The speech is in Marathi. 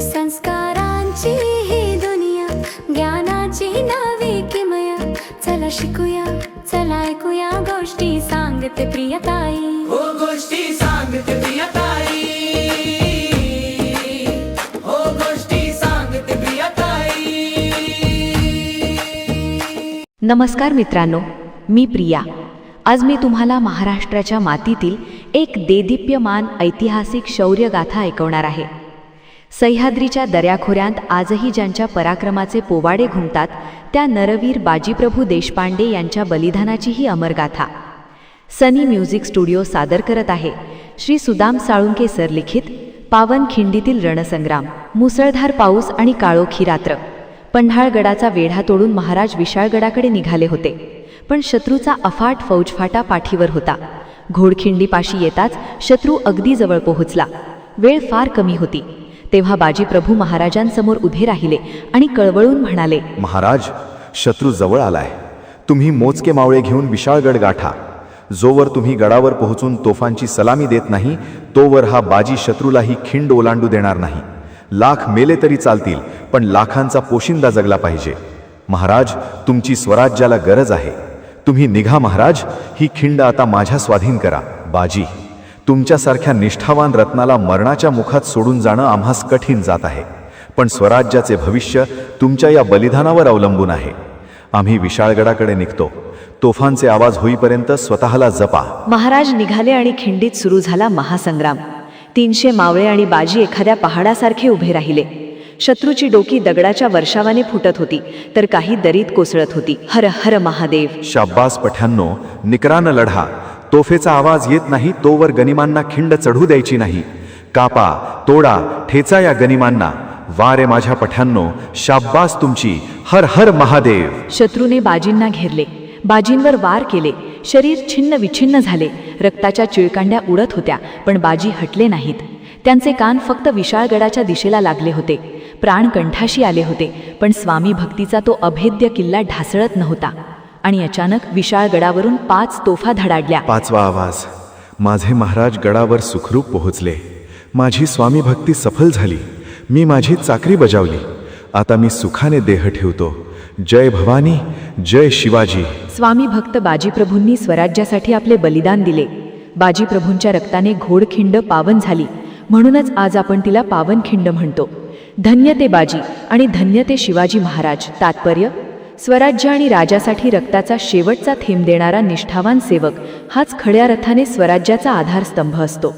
संस्कारांची ही दुनिया, ज्ञानाची नवी किमया. चला शिकूया, चला ऐकूया गोष्टी सांगते प्रियताई. हो गोष्टी सांगते प्रियताई. हो गोष्टी सांगते प्रियताई. नमस्कार मित्रांनो, मी प्रिया. आज मी तुम्हाला महाराष्ट्राच्या मातीतील एक देदीप्यमान ऐतिहासिक शौर्यगाथा ऐकवणार आहे. सह्याद्रीच्या दऱ्याखोऱ्यात आजही ज्यांच्या पराक्रमाचे पोवाडे घुमतात त्या नरवीर बाजीप्रभू देशपांडे यांच्या बलिदानाची ही अमरगाथा सनी म्युझिक स्टुडिओ सादर करत आहे. श्री सुदाम साळुंके सर लिखित पावनखिंडीतील रणसंग्राम. मुसळधार पाऊस आणि काळोखी रात्र. पन्हाळगडाचा वेढा तोडून महाराज विशाळगडाकडे निघाले होते, पण शत्रूचा अफाट फौजफाटा पाठीवर होता. घोडखिंडीपाशी येताच शत्रू अगदी जवळ पोहोचला. वेळ फार कमी होती. तेव्हा बाजीप्रभू महाराजांसमोर उभे राहिले आणि कळवळून म्हणाले, महाराज, शत्रू जवळ आलाय. तुम्ही मोजके मावळे घेऊन विशाळगड गाठा. जोवर तुम्ही गडावर पोहोचून तोफांची सलामी देत नाही तोवर हा बाजी शत्रूलाही खिंड ओलांडू देणार नाही. लाख मेले तरी चालतील, पण लाखांचा पोशिंदा जगला पाहिजे. महाराज, तुमची स्वराज्याला गरज आहे. तुम्ही निघा महाराज, ही खिंड आता माझ्या स्वाधीन करा. बाजी, तुमच्यासारख्या निष्ठावान रत्नाला मरणाच्या मुखात सोडून जाणं आम्हास कठीण जात आहे, पण स्वराज्याचे भविष्य तुमच्या या बलिदानावर अवलंबून आहे. आम्ही विशाळगडाकडे निघतो. तोफांचे आवाज होईपर्यंत स्वतःला जपा. महाराज निघाले आणि खिंडीत सुरू झाला महासंग्राम. 300 मावळे आणि बाजी एखाद्या पहाडासारखे उभे राहिले. शत्रूची डोकी दगडाच्या वर्षावाने फुटत होती, तर काही दरीत कोसळत होती. हर हर महादेव. शाब्बास पठ्यांनो, निकरानं लढा. तोफेचा आवाज येत नाही तोवर गनिमांना खिंड चढू द्यायची नाही. कापा, तोडा, ठेचा या गनिमांना. वारे माझ्या पठ्यांनो, शाब्बास तुमची. हर हर महादेव. शत्रूने बाजींना घेरले, बाजींवर वार केले. शरीर छिन्न विछिन्न झाले. रक्ताच्या चिळकांड्या उडत होत्या, पण बाजी हटले नाहीत. त्यांचे कान फक्त विशाळगडाच्या दिशेला लागले होते. प्राण कंठाशी आले होते, पण स्वामी भक्तीचा तो अभेद्य किल्ला ढासळत नव्हता. आणि अचानक विशाळगडावरून 5 तोफा धडाडल्या. 5वा आवाज. माझे महाराज गडावर सुखरूप पोहोचले. माझी स्वामी भक्ती सफल झाली. मी माझी चाकरी बजावली. आता मी सुखाने देह ठेवतो. जय भवानी, जय शिवाजी. स्वामी भक्त बाजीप्रभूंनी स्वराज्यासाठी आपले बलिदान दिले. बाजीप्रभूंच्या रक्ताने घोडखिंड पावन झाली, म्हणूनच आज आपण तिला पावनखिंड म्हणतो. धन्य ते बाजी आणि धन्य ते शिवाजी महाराज. तात्पर्य: स्वराज्य आणि राजासाठी रक्ताचा शेवटचा थेंब देणारा निष्ठावान सेवक हाच खऱ्या अर्थाने स्वराज्याचा आधारस्तंभ असतो.